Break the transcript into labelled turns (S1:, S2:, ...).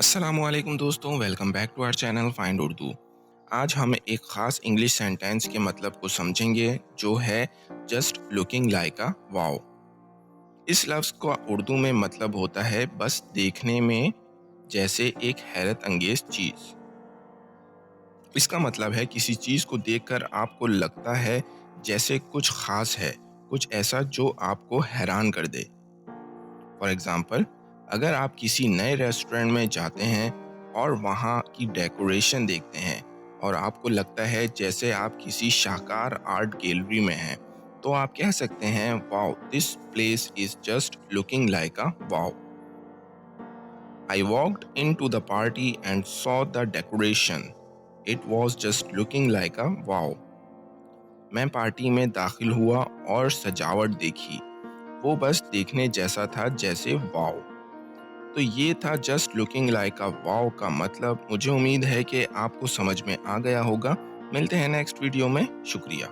S1: अस्सलामुअलैकुम दोस्तों, welcome back to our channel find Urdu. आज हम एक ख़ास इंग्लिश सेंटेंस के मतलब को समझेंगे जो है just looking like a wow. इस लफ्ज़ का उर्दू में मतलब होता है बस देखने में जैसे एक हैरत अंगेज चीज़। इसका मतलब है किसी चीज़ को देखकर आपको लगता है जैसे कुछ ख़ास है, कुछ ऐसा जो आपको हैरान कर दे। फॉर एग्जाम्पल, अगर आप किसी नए रेस्टोरेंट में जाते हैं और वहाँ की डेकोरेशन देखते हैं और आपको लगता है जैसे आप किसी शाहकार आर्ट गैलरी में हैं, तो आप कह सकते हैं wow, this place is just looking like a wow. I walked in to the party and saw the decoration, it was just looking like a wow. मैं पार्टी में दाखिल हुआ और सजावट देखी, वो बस देखने जैसा था जैसे वाओ। तो ये था just looking like a wow का मतलब। मुझे उम्मीद है कि आपको समझ में आ गया होगा। मिलते हैं नेक्स्ट वीडियो में। शुक्रिया।